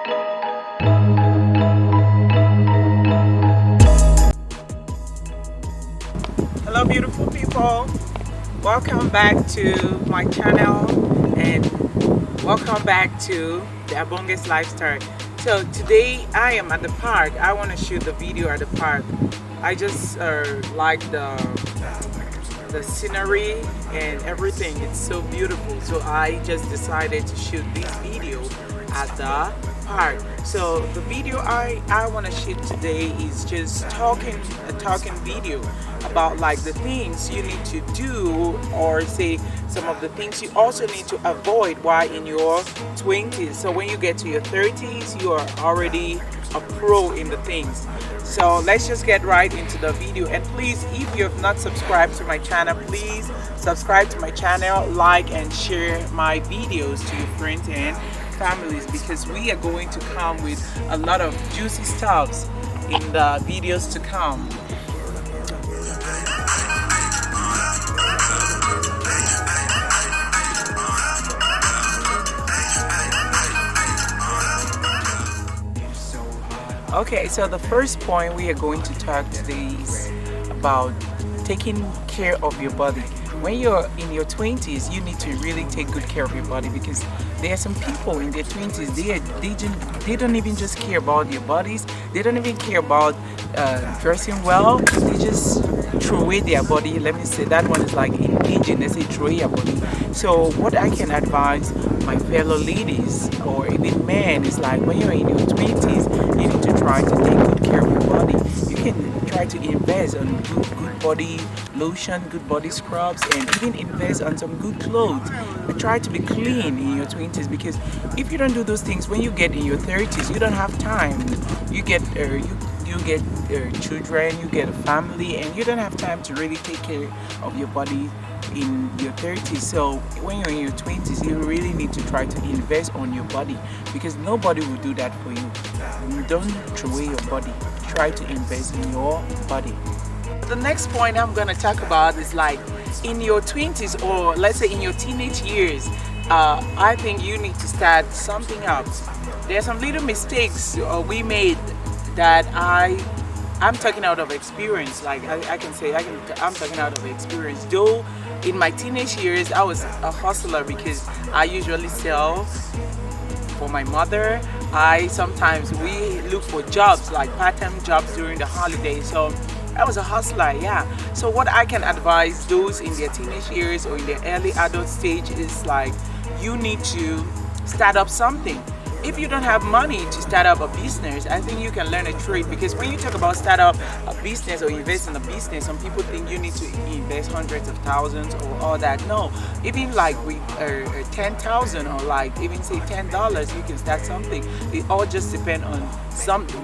Hello beautiful people, welcome back to my channel and welcome back to the Abonge's Lifestyle. So today I am at the park. I want to shoot the video at the park. I just like the scenery and everything. It's so beautiful, so I just decided to shoot this video at the park. So the video I want to shoot today is just a talking video about like the things you need to do, or say some of the things you also need to avoid while in your 20s. So when you get to your 30s, you are already a pro in the things. So let's just get right into the video. And please, if you have not subscribed to my channel, please subscribe to my channel, like and share my videos to your friends and families, because we are going to come with a lot of juicy stuffs in the videos to come. Okay, so the first point we are going to talk today is about taking care of your body. When you're in your 20s, you need to really take good care of your body, because there are some people in their 20s, they don't even just care about their bodies. They don't even care about dressing well. They just throw away their body. Let me say that one is like engaging. They say throw away your body. So what I can advise my fellow ladies or even men is like, when you're in your 20s, you need to try to take good care of your body. You can try to invest on good body lotion, good body scrubs, and even invest on some good clothes. But try to be clean in your 20s, because if you don't do those things, when you get in your 30s, you don't have time. You get you get children, you get a family, and you don't have time to really take care of your body in your 30s. So when you're in your 20s, you really need to try to invest on your body, because nobody will do that for you. Don't throw away your body. Try to invest in your body. The next point I'm going to talk about is like in your 20s, or let's say in your teenage years, I think you need to start something up. There are some little mistakes we made that I'm talking out of experience. Like I can say I'm talking out of experience. Though in my teenage years I was a hustler, because I usually sell for my mother. We look for jobs, like part-time jobs during the holidays. So I was a hustler, yeah. So what I can advise those in their teenage years or in their early adult stage is like, you need to start up something. If you don't have money to start up a business, I think you can learn a trade, because when you talk about start up a business or invest in a business, some people think you need to invest hundreds of thousands or all that. No, even like with 10,000 or like even say $10, you can start something. It all just depends on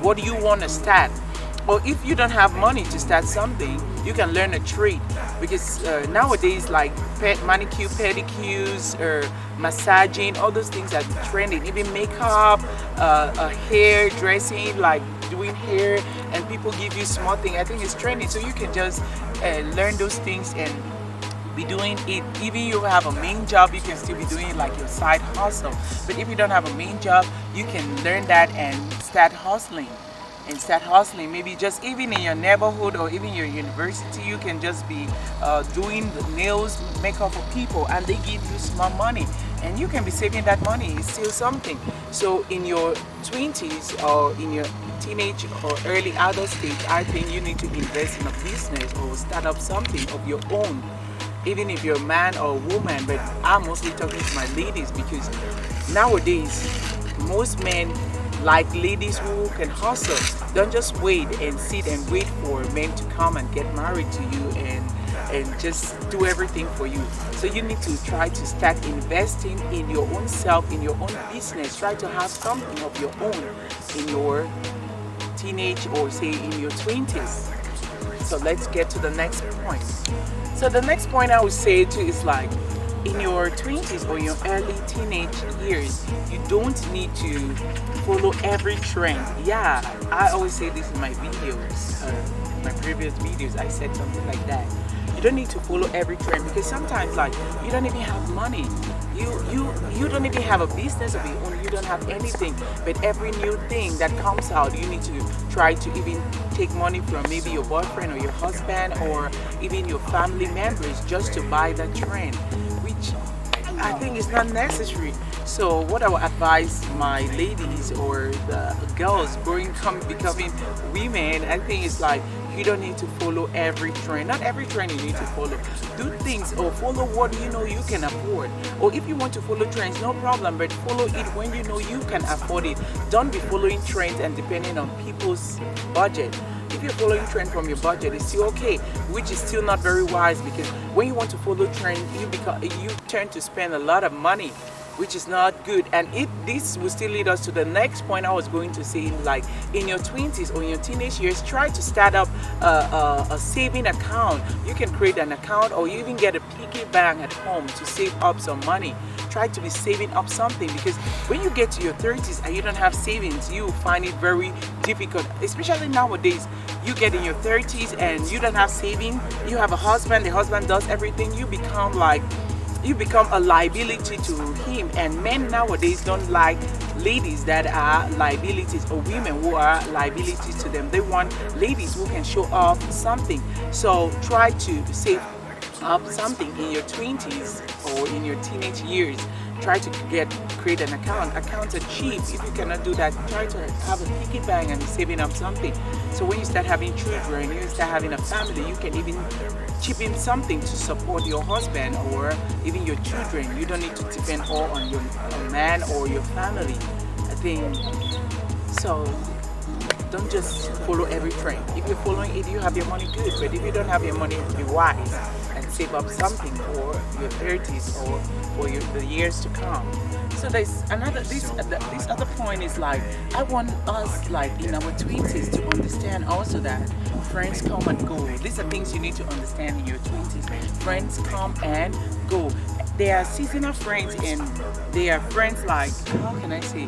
what do you want to start. Or if you don't have money to start something, you can learn a trade, because nowadays like manicure, pedicures, or massaging, all those things are trending. Even makeup, hair dressing, like doing hair, and people give you small things. I think it's trending, so you can just learn those things and be doing it. Even you have a main job, you can still be doing like your side hustle. But if you don't have a main job, you can learn that and start hustling. Maybe just even in your neighborhood or even your university, you can just be doing the nails, makeup for people, and they give you small money, and you can be saving that money. It's still something. So in your 20s or in your teenage or early adult stage, I think you need to invest in a business or start up something of your own, even if you're a man or a woman. But I'm mostly talking to my ladies, because nowadays most men like ladies who can hustle. Don't just wait and sit and wait for men to come and get married to you and just do everything for you. So you need to try to start investing in your own self, in your own business. Try to have something of your own in your teenage or say in your 20s. So let's get to the next point. So the next point I would say too is like, in your 20s or your early teenage years, you don't need to follow every trend. Yeah, I always say this in my videos, my previous videos, I said something like that. You You don't need to follow every trend, because sometimes like you don't even have money. You don't even have a business of your own. You don't have anything, but every new thing that comes out, you need to try to even take money from maybe your boyfriend or your husband or even your family members just to buy that trend, which I think is not necessary. So what I would advise my ladies or the girls becoming women, I think it's like you don't need to follow every trend. Not every trend you need to follow. Do things or follow what you know you can afford. Or if you want to follow trends, no problem, but follow it when you know you can afford it. Don't be following trends and depending on people's budget. If you're following trend from your budget, it's still okay, which is still not very wise, because when you want to follow trend, you tend to spend a lot of money, which is not good. And this will still lead us to the next point I was going to say. Like in your 20s or in your teenage years, try to start up a saving account. You can create an account, or you even get a piggy bank at home to save up some money. Try to be saving up something, because when you get to your 30s and you don't have savings, you find it very difficult, especially nowadays. You get in your 30s and you don't have saving. You have a husband, the husband does everything. You become a liability to him. And men nowadays don't like ladies that are liabilities, or women who are liabilities to them. They want ladies who can show off something. So try to save up something in your 20s or in your teenage years. Try to create an account. Accounts are cheap. If you cannot do that, try to have a piggy bank and saving up something. So when you start having children, you start having a family, you can even chip in something to support your husband or even your children. You don't need to depend all on your man or your family. I think so. Don't just follow every trend. If you're following it, you have your money, good. But if you don't have your money, be wise and save up something for your 30s or for the years to come. So there's this other point is like, I want us like in our 20s to understand also that friends come and go. These are things you need to understand in your 20s. Friends come and go. They are seasonal friends, and they are friends like, how can I say?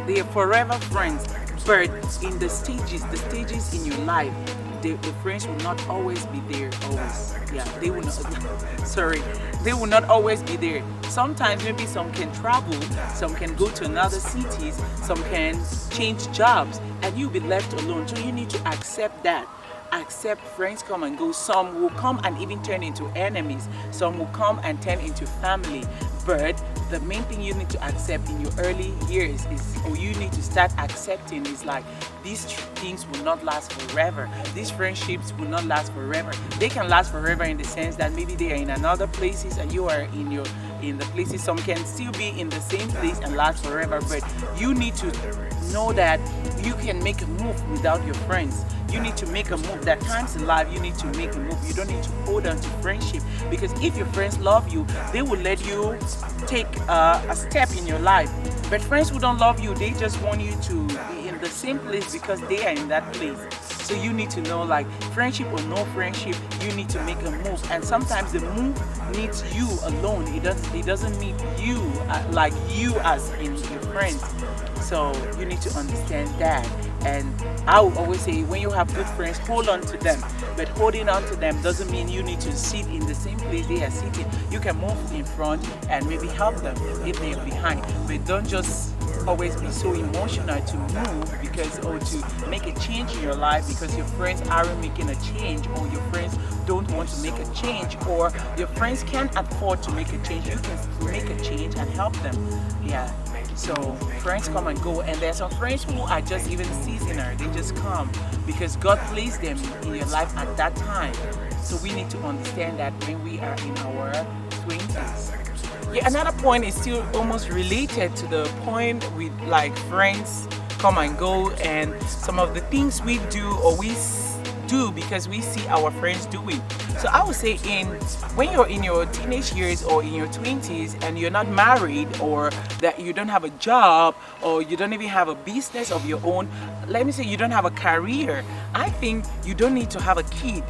They are forever friends. But in the stages in your life, the friends will not always be there always. Yeah, they will not. Sorry, they will not always be there. Sometimes maybe some can travel, some can go to another cities, some can change jobs, and you'll be left alone. So you need to accept that. Accept friends come and go. Some will come and even turn into enemies. Some will come and turn into family. But the main thing you need to accept in your early years is, or you need to start accepting, is like, these things will not last forever. These friendships will not last forever. They can last forever in the sense that maybe they are in another places and you are in the places. Some can still be in the same place and last forever, but you need to know that you can make a move without your friends. You need to make a move. There are times in life you need to make a move. You don't need to hold on to friendship, because if your friends love you, they will let you take a step in your life. But friends who don't love you, they just want you to be in the same place because they are in that place. So you need to know, like, friendship or no friendship, you need to make a move. And sometimes the move needs you alone. It doesn't need you like you as in your friends. So you need to understand that. And I will always say, when you have good friends, hold on to them. But holding on to them doesn't mean you need to sit in the same place they are sitting. You can move in front and maybe help them if they are behind. But don't just always be so emotional to move because, or to make a change in your life because your friends aren't making a change, or your friends don't want to make a change, or your friends can't afford to make a change. You can make a change and help them. Yeah. So friends come and go, and there are some friends who are just even seasonal. They just come because God placed them in your life at that time. So we need to understand that when we are in our 20s. Yeah, another point is still almost related to the point with like friends come and go, and some of the things we do or we do because we see our friends doing. So I would say when you're in your teenage years or in your 20s and you're not married, or that you don't have a job, or you don't even have a business of your own, let me say you don't have a career, I think you don't need to have a kid.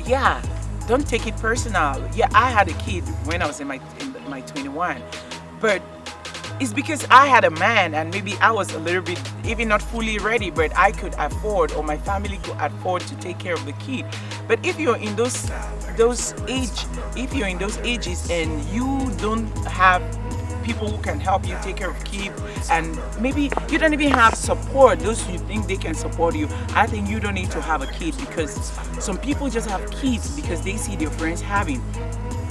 Yeah, don't take it personal. Yeah, I had a kid when I was in my 21, but It's because I had a man and maybe I was a little bit, even not fully ready, but I could afford, or my family could afford to take care of the kid. But if you're in those age, if you're in those ages and you don't have people who can help you take care of kids, and maybe you don't even have support, those you think they can support you, I think you don't need to have a kid, because some people just have kids because they see their friends having.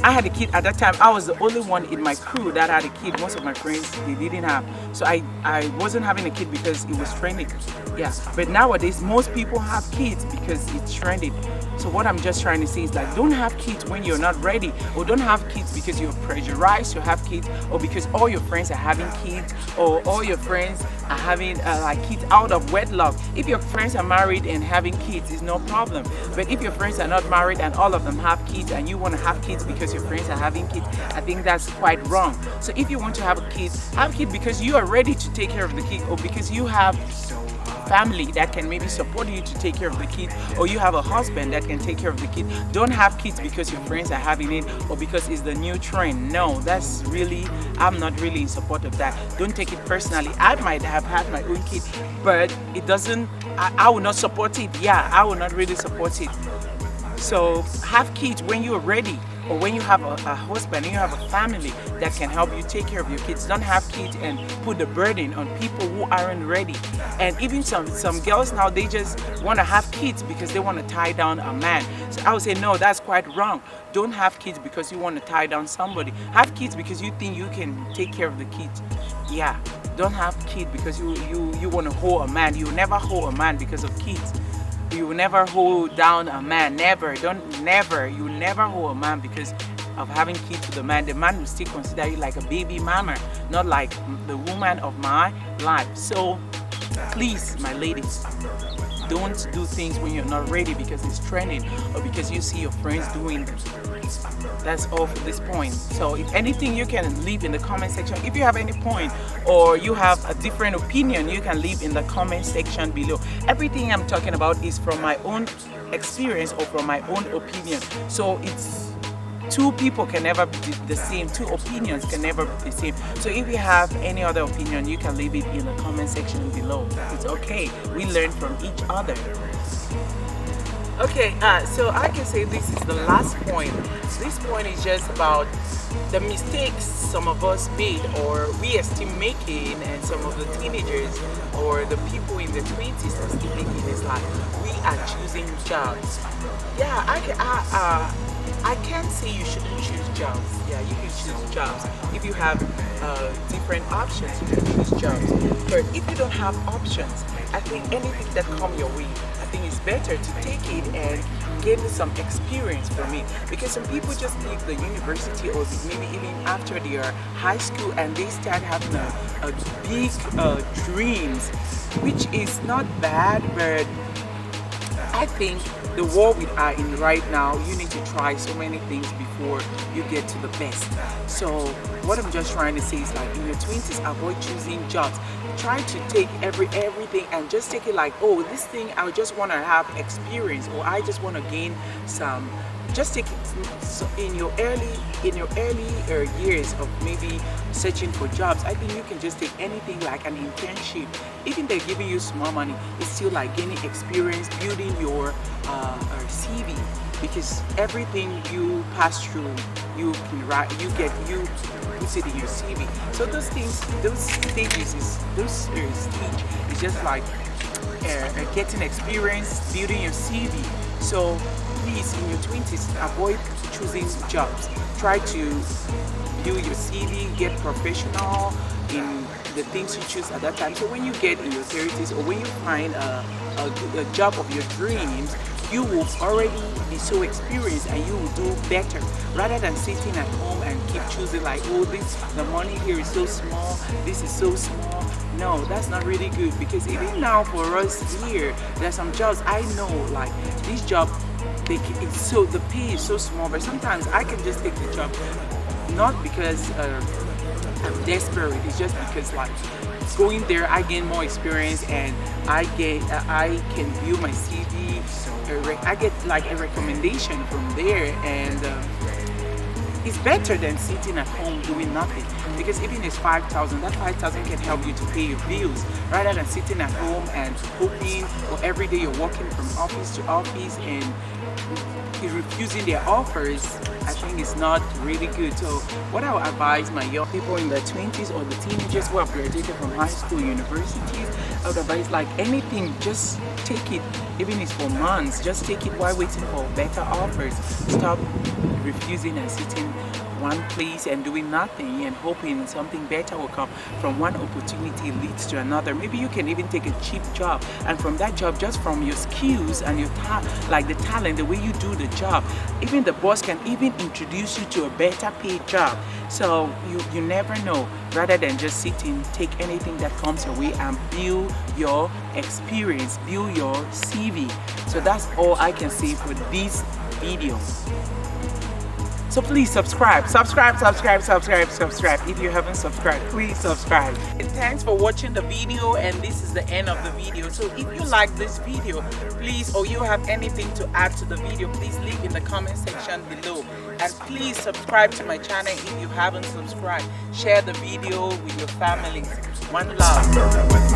I had a kid at that time. I was the only one in my crew that had a kid. Most of my friends, they didn't have. So I wasn't having a kid because it was trending. Yeah. But nowadays, most people have kids because it's trending. So what I'm just trying to say is that don't have kids when you're not ready, or don't have kids because you're pressurized to have kids, or because all your friends are having kids, or all your friends are having like kids out of wedlock. If your friends are married and having kids, it's no problem. But if your friends are not married and all of them have kids, and you want to have kids because your friends are having kids, I think that's quite wrong. So if you want to have a kid because you are ready to take care of the kid, or because you have family that can maybe support you to take care of the kids, or you have a husband that can take care of the kid. Don't have kids because your friends are having it, or because it's the new trend. No, that's really, I'm not really in support of that. Don't take it personally. I might have had my own kid, but it doesn't, I will not support it. Yeah, I will not really support it. So have kids when you're ready, or when you have a husband and you have a family that can help you take care of your kids. Don't have kids and put the burden on people who aren't ready. And even some girls now, they just want to have kids because they want to tie down a man. So I would say no, that's quite wrong. Don't have kids because you want to tie down somebody. Have kids because you think you can take care of the kids. Yeah, don't have kids because you want to hold a man. You will never hold a man because of kids. You will never hold down a man. Never. You will never hold a man because of having kids with the man. The man will still consider you like a baby mama, not like the woman of my life. So please, my ladies, don't do things when you're not ready because it's trending, or because you see your friends doing them. That's all for this point. So if anything, you can leave in the comment section. If you have any point, or you have a different opinion, you can leave in the comment section below. Everything I'm talking about is from my own experience or from my own opinion. So it's, two people can never be the same, two opinions can never be the same. So if you have any other opinion, you can leave it in the comment section below. It's okay, we learn from each other. Okay, so I can say this is the last point. This point is just about the mistakes some of us made, or we are still making, and some of the teenagers or the people in the 20s are still making is like, we are choosing jobs. Yeah, I can't say you shouldn't choose jobs. Yeah, you can choose jobs. If you have different options, you can choose jobs. But if you don't have options, I think anything that comes your way, I think it's better to take it and gain some experience from it. Because some people just leave the university, or maybe even after their high school, and they start having a big dreams, which is not bad, but I think the world we are in right now, you need to try so many things before you get to the best. So what I'm just trying to say is, like, in your 20s, avoid choosing jobs. Try to take everything and just take it like, oh, this thing, I just want to have experience, or I just want to gain some. Just take it in your early years of maybe searching for jobs. I think you can just take anything like an internship. Even they're giving you small money, it's still like gaining experience, building your CV. Because everything you pass through, you can write, you put it in your CV. So those things, those stages stage is just like getting experience, building your CV. So please, in your 20s, avoid choosing jobs. Try to build your CV, get professional in the things you choose at that time. So when you get in your 30s, or when you find a job of your dreams, you will already be so experienced and you will do better, rather than sitting at home and keep choosing like, oh, the money here is so small, this is so small. No, that's not really good, because even now for us here, there's some jobs I know, like this job, the pay is so small, but sometimes I can just take the job, not because I'm desperate. It's just because, like, going there, I gain more experience, and I can view my CV. I get like a recommendation from there, and it's better than sitting at home doing nothing, because even if it's 5,000, that 5,000 can help you to pay your bills rather than sitting at home and hoping, or every day you're walking from office to office and refusing their offers. I think it's not really good. So what I would advise my young people in their 20s or the teenagers who have graduated from high school, universities, I would advise, like anything, just take it, even if it's for months, just take it while waiting for better offers. Stop refusing and sitting one place and doing nothing and hoping something better will come. From one opportunity leads to another. Maybe you can even take a cheap job, and from that job, just from your skills and your like the talent, the way you do the job, even the boss can even introduce you to a better paid job. So you never know. Rather than just sitting, take anything that comes your way and build your experience, build your CV. So that's all I can say for this video. So please subscribe. If you haven't subscribed, please subscribe. And thanks for watching the video, and this is the end of the video. So if you like this video, please, or you have anything to add to the video, please leave in the comment section below. And please subscribe to my channel if you haven't subscribed. Share the video with your family. One love.